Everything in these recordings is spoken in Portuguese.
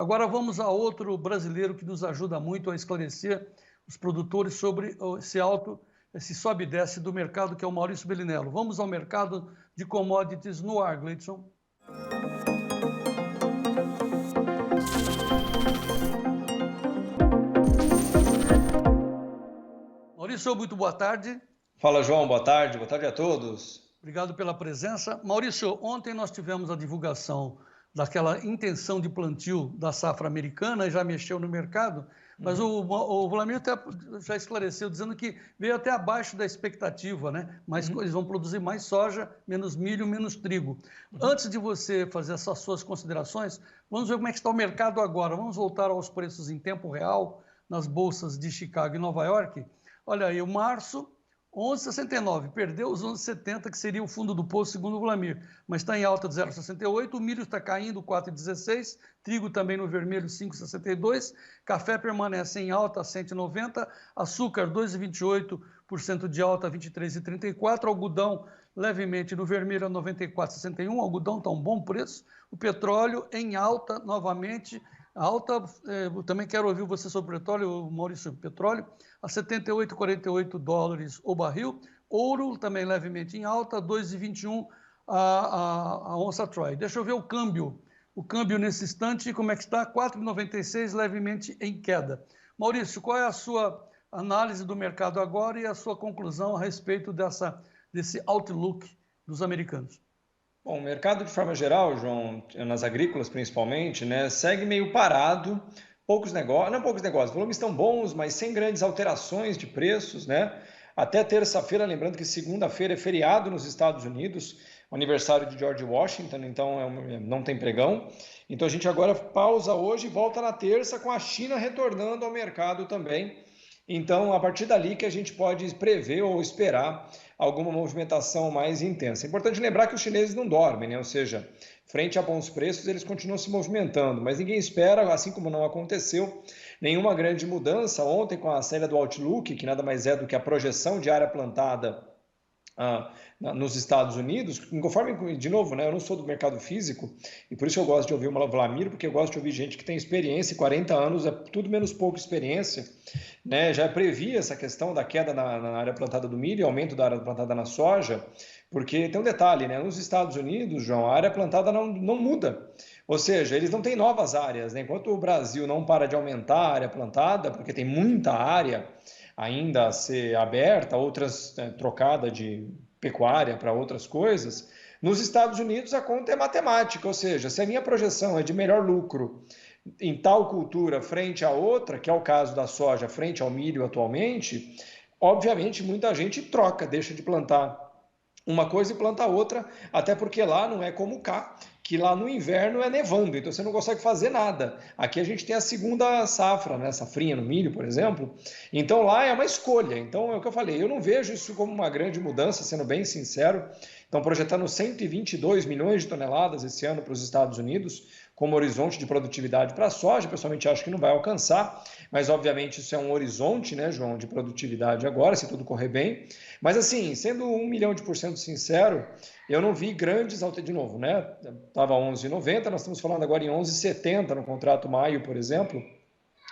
Agora vamos a outro brasileiro que nos ajuda muito a esclarecer os produtores sobre esse sobe e desce do mercado, que é o Maurício Bellinello. Vamos ao mercado de commodities no ar, Gleidson. Maurício, muito boa tarde. Fala, João, boa tarde a todos. Obrigado pela presença. Maurício, ontem nós tivemos a divulgação daquela intenção de plantio da safra americana e já mexeu no mercado, mas o Vlamir até já esclareceu, dizendo que veio até abaixo da expectativa, né? Mas eles vão produzir mais soja, menos milho, menos trigo. Antes de você fazer essas suas considerações, vamos ver como é que está o mercado agora. Vamos voltar aos preços em tempo real nas bolsas de Chicago e Nova York. Olha aí, o março, 11,69, perdeu os 11,70, que seria o fundo do poço, segundo o Vlamir, mas está em alta de 0,68, o milho está caindo 4,16, trigo também no vermelho 5,62, café permanece em alta 190, açúcar 2,28% de alta 23,34, algodão levemente no vermelho a 94,61, algodão está um bom preço, o petróleo em alta novamente, alta, também quero ouvir você sobre o petróleo, Maurício, petróleo, a 78,48 dólares o barril, ouro também levemente em alta, 2,21 a onça Troy. Deixa eu ver o câmbio nesse instante, como é que está? 4,96, levemente em queda. Maurício, qual é a sua análise do mercado agora e a sua conclusão a respeito desse outlook dos americanos? Bom, o mercado de forma geral, João, nas agrícolas principalmente, né, segue meio parado, poucos negócios, volumes estão bons, mas sem grandes alterações de preços, né? Até terça-feira, lembrando que segunda-feira é feriado nos Estados Unidos, aniversário de George Washington, então não tem pregão. Então a gente agora pausa hoje e volta na terça com a China retornando ao mercado também. Então, a partir dali que a gente pode prever ou esperar alguma movimentação mais intensa. É importante lembrar que os chineses não dormem, né? Ou seja, frente a bons preços, eles continuam se movimentando, mas ninguém espera, assim como não aconteceu, nenhuma grande mudança. Ontem, com a saída do Outlook, que nada mais é do que a projeção de área plantada nos Estados Unidos, conforme, de novo, né, eu não sou do mercado físico, e por isso eu gosto de ouvir o Vlamir, porque eu gosto de ouvir gente que tem experiência, 40 anos é tudo menos pouca experiência, né, já previa essa questão da queda na área plantada do milho e aumento da área plantada na soja, porque tem um detalhe, né, nos Estados Unidos, João, a área plantada não muda, ou seja, eles não têm novas áreas, né, enquanto o Brasil não para de aumentar a área plantada, porque tem muita área ainda a ser aberta, outras trocada de pecuária para outras coisas, nos Estados Unidos a conta é matemática, ou seja, se a minha projeção é de melhor lucro em tal cultura frente a outra, que é o caso da soja frente ao milho atualmente, obviamente muita gente troca, deixa de plantar uma coisa e planta outra, até porque lá não é como cá, que lá no inverno é nevando, então você não consegue fazer nada. Aqui a gente tem a segunda safra, né, safrinha no milho, por exemplo, então lá é uma escolha. Então é o que eu falei, eu não vejo isso como uma grande mudança, sendo bem sincero. Estão projetando 122 milhões de toneladas esse ano para os Estados Unidos, como horizonte de produtividade para a soja. Pessoalmente acho que não vai alcançar, mas obviamente isso é um horizonte, né, João, de produtividade agora, se tudo correr bem. Mas assim, sendo 1 milhão% sincero, eu não vi grandes altas de novo, né? Estava 11,90, nós estamos falando agora em 11,70 no contrato maio, por exemplo,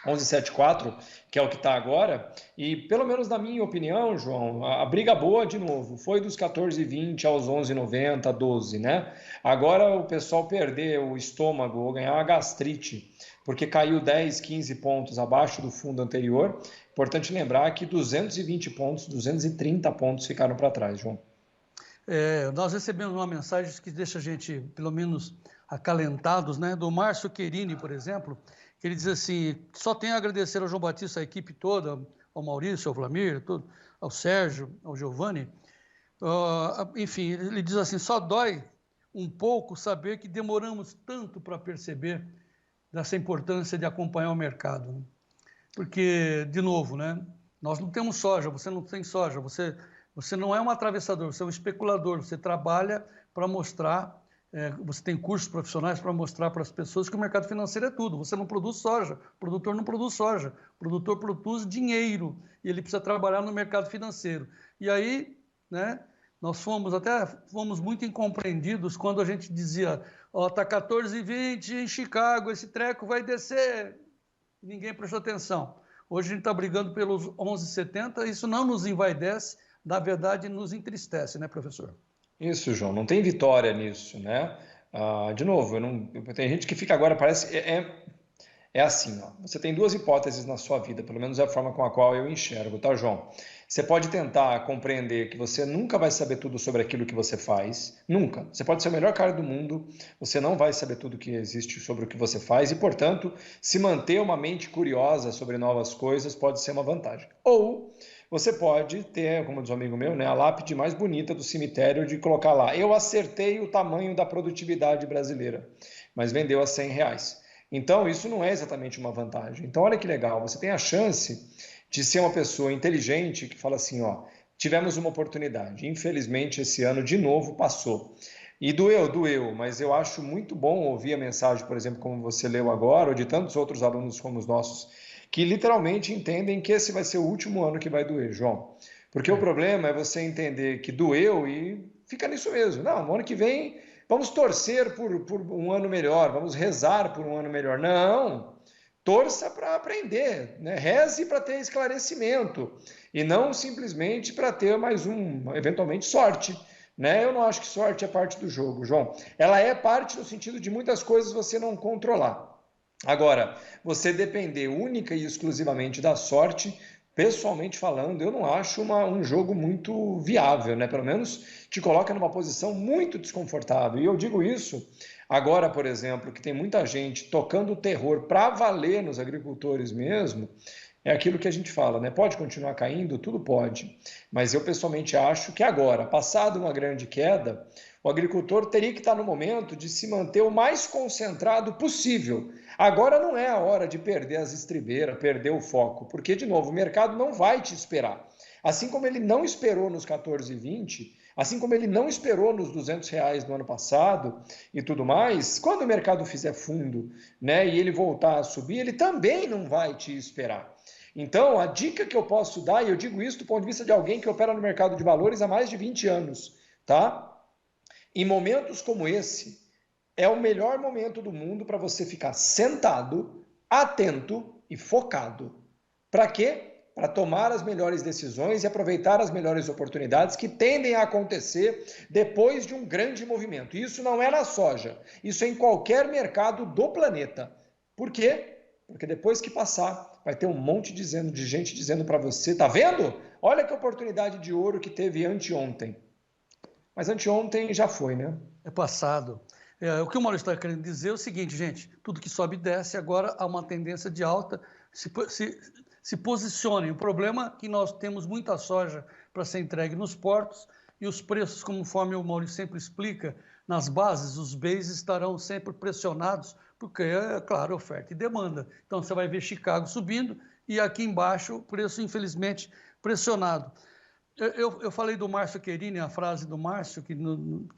11,74, que é o que está agora, e pelo menos na minha opinião, João, a briga boa, de novo, foi dos 14,20 aos 11,90, 12, né? Agora o pessoal perder o estômago ou ganhar uma gastrite, porque caiu 10, 15 pontos abaixo do fundo anterior, importante lembrar que 220 pontos, 230 pontos ficaram para trás, João. Nós recebemos uma mensagem que deixa a gente, pelo menos, acalentados, né? Do Márcio Querini, por exemplo, que ele diz assim, só tenho a agradecer ao João Batista, à equipe toda, ao Maurício, ao Vlamir, ao Sérgio, ao Giovanni. Enfim, ele diz assim, só dói um pouco saber que demoramos tanto para perceber dessa importância de acompanhar o mercado. Né? Porque, de novo, né? Nós não temos soja, você não tem soja, você não é um atravessador, você é um especulador, você trabalha para mostrar, você tem cursos profissionais para mostrar para as pessoas que o mercado financeiro é tudo. Você não produz soja, o produtor não produz soja, o produtor produz dinheiro e ele precisa trabalhar no mercado financeiro. E aí, né, Nós fomos muito incompreendidos quando a gente dizia, ó, tá 14,20 em Chicago, esse treco vai descer. Ninguém prestou atenção. Hoje a gente está brigando pelos 11,70, isso não nos envaidece, na verdade nos entristece, né, professor? Isso, João, não tem vitória nisso, né? De novo, tem gente que fica agora, parece. É assim, ó. Você tem duas hipóteses na sua vida, pelo menos é a forma com a qual eu enxergo, tá, João? Você pode tentar compreender que você nunca vai saber tudo sobre aquilo que você faz, nunca. Você pode ser o melhor cara do mundo, você não vai saber tudo que existe sobre o que você faz e, portanto, se manter uma mente curiosa sobre novas coisas pode ser uma vantagem. Ou você pode ter, como diz um amigo meu, né, a lápide mais bonita do cemitério de colocar lá, eu acertei o tamanho da produtividade brasileira, mas vendeu a R$ 100. Então, isso não é exatamente uma vantagem. Então, olha que legal, você tem a chance de ser uma pessoa inteligente que fala assim, ó, tivemos uma oportunidade, infelizmente esse ano de novo passou. E doeu, mas eu acho muito bom ouvir a mensagem, por exemplo, como você leu agora, ou de tantos outros alunos como os nossos, que literalmente entendem que esse vai ser o último ano que vai doer, João. Porque o problema é você entender que doeu e fica nisso mesmo. Não, no ano que vem vamos torcer por um ano melhor, vamos rezar por um ano melhor. Não, torça para aprender, né? Reze para ter esclarecimento e não simplesmente para ter mais eventualmente, sorte. Né? Eu não acho que sorte é parte do jogo, João. Ela é parte no sentido de muitas coisas você não controlar. Agora, você depender única e exclusivamente da sorte, pessoalmente falando, eu não acho um jogo muito viável, né? Pelo menos te coloca numa posição muito desconfortável. E eu digo isso agora, por exemplo, que tem muita gente tocando o terror para valer nos agricultores mesmo, é aquilo que a gente fala, né? Pode continuar caindo? Tudo pode. Mas eu pessoalmente acho que agora, passado uma grande queda, o agricultor teria que estar no momento de se manter o mais concentrado possível. Agora não é a hora de perder as estribeiras, perder o foco, porque, de novo, o mercado não vai te esperar. Assim como ele não esperou nos 14,20, assim como ele não esperou nos R$ 200 no ano passado e tudo mais, quando o mercado fizer fundo, né, e ele voltar a subir, ele também não vai te esperar. Então, a dica que eu posso dar, e eu digo isso do ponto de vista de alguém que opera no mercado de valores há mais de 20 anos, tá? Em momentos como esse, é o melhor momento do mundo para você ficar sentado, atento e focado. Para quê? Para tomar as melhores decisões e aproveitar as melhores oportunidades que tendem a acontecer depois de um grande movimento. E isso não é na soja, isso é em qualquer mercado do planeta. Por quê? Porque depois que passar, vai ter um monte de gente dizendo para você, tá vendo? Olha que oportunidade de ouro que teve anteontem. Mas anteontem já foi, né? É passado. O que o Maurício está querendo dizer é o seguinte, gente, tudo que sobe e desce, agora há uma tendência de alta, se posicionem. O problema é que nós temos muita soja para ser entregue nos portos e os preços, conforme o Maurício sempre explica, nas bases, os bases estarão sempre pressionados, porque é, claro, oferta e demanda. Então, você vai ver Chicago subindo e aqui embaixo o preço, infelizmente, pressionado. Eu falei do Márcio Querini, a frase do Márcio, que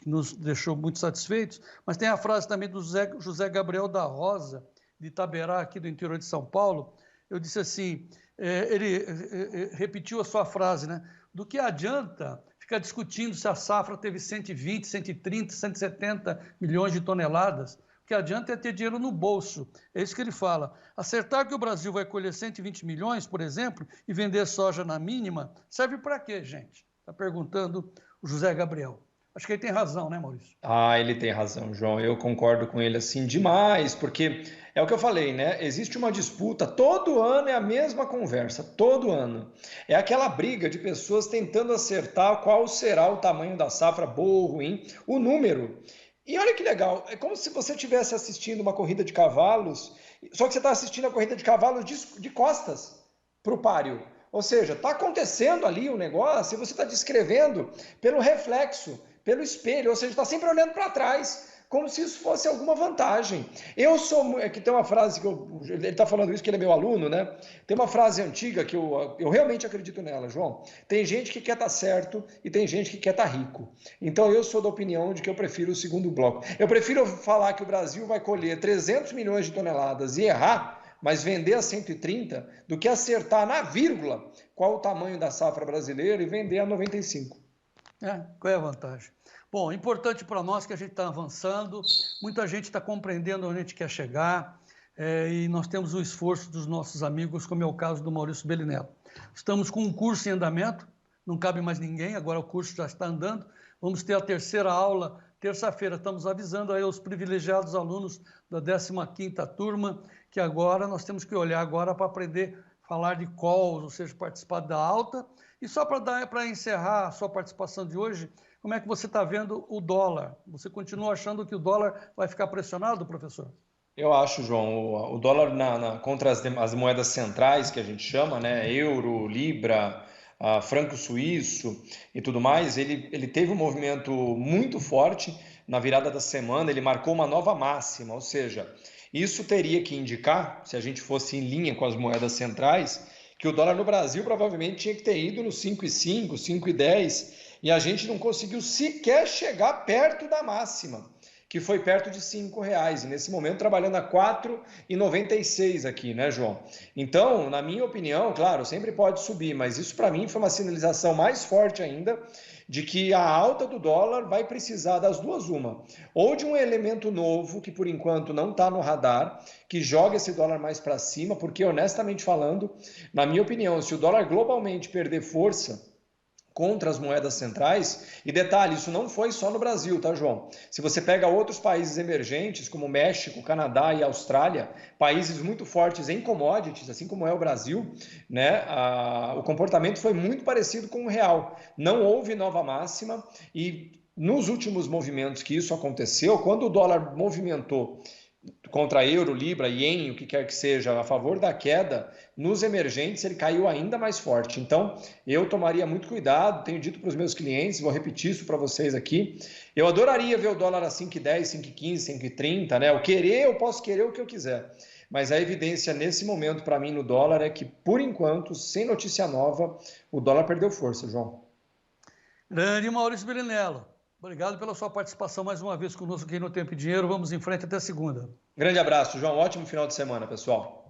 nos deixou muito satisfeitos, mas tem a frase também do José Gabriel da Rosa, de Itaberá, aqui do interior de São Paulo. Eu disse assim, ele repetiu a sua frase, né? Do que adianta ficar discutindo se a safra teve 120, 130, 170 milhões de toneladas? O que adianta é ter dinheiro no bolso. É isso que ele fala. Acertar que o Brasil vai colher 120 milhões, por exemplo, e vender soja na mínima, serve para quê, gente? Está perguntando o José Gabriel. Acho que ele tem razão, né, Maurício? Ele tem razão, João. Eu concordo com ele assim demais, porque é o que eu falei, né? Existe uma disputa, todo ano é a mesma conversa, todo ano. É aquela briga de pessoas tentando acertar qual será o tamanho da safra, boa ou ruim, o número. E olha que legal, é como se você estivesse assistindo uma corrida de cavalos, só que você está assistindo a corrida de cavalos de costas para o páreo. Ou seja, está acontecendo ali o negócio e você está descrevendo pelo reflexo, pelo espelho, ou seja, está sempre olhando para trás, como se isso fosse alguma vantagem. Que tem uma frase, ele está falando isso que ele é meu aluno, né? Tem uma frase antiga que eu realmente acredito nela, João. Tem gente que quer estar certo e tem gente que quer estar rico. Então eu sou da opinião de que eu prefiro o segundo bloco. Eu prefiro falar que o Brasil vai colher 300 milhões de toneladas e errar, mas vender a 130, do que acertar na vírgula qual o tamanho da safra brasileira e vender a 95. Qual é a vantagem? Bom, importante para nós que a gente está avançando, muita gente está compreendendo onde a gente quer chegar, e nós temos o esforço dos nossos amigos, como é o caso do Maurício Bellinello. Estamos com um curso em andamento, não cabe mais ninguém, agora o curso já está andando. Vamos ter a terceira aula terça-feira. Estamos avisando aí aos privilegiados alunos da 15ª turma que agora nós temos que olhar agora para aprender a falar de calls, ou seja, participar da alta. E só para encerrar a sua participação de hoje, como é que você está vendo o dólar? Você continua achando que o dólar vai ficar pressionado, professor? Eu acho, João, o dólar contra as moedas centrais, que a gente chama, né, euro, libra, franco suíço e tudo mais, ele teve um movimento muito forte na virada da semana, ele marcou uma nova máxima, ou seja, isso teria que indicar, se a gente fosse em linha com as moedas centrais, que o dólar no Brasil provavelmente tinha que ter ido nos 5,5, 5,10, e a gente não conseguiu sequer chegar perto da máxima, que foi perto de R$ 5, e nesse momento trabalhando a 4,96 aqui, né, João? Então, na minha opinião, claro, sempre pode subir, mas isso para mim foi uma sinalização mais forte ainda de que a alta do dólar vai precisar das duas uma, ou de um elemento novo que por enquanto não está no radar, que joga esse dólar mais para cima, porque honestamente falando, na minha opinião, se o dólar globalmente perder força contra as moedas centrais, e detalhe, isso não foi só no Brasil, tá, João? Se você pega outros países emergentes, como México, Canadá e Austrália, países muito fortes em commodities, assim como é o Brasil, né, o comportamento foi muito parecido com o real. Não houve nova máxima e nos últimos movimentos que isso aconteceu, quando o dólar movimentou contra euro, libra, ien, o que quer que seja, a favor da queda, nos emergentes ele caiu ainda mais forte. Então, eu tomaria muito cuidado, tenho dito para os meus clientes, vou repetir isso para vocês aqui, eu adoraria ver o dólar a 5,10, 5,15, 5,30, né? Eu posso querer o que eu quiser. Mas a evidência nesse momento para mim no dólar é que, por enquanto, sem notícia nova, o dólar perdeu força, João. Grande Maurício Bellinello, obrigado pela sua participação mais uma vez conosco aqui no Tempo e Dinheiro. Vamos em frente até segunda. Grande abraço, João. Ótimo final de semana, pessoal.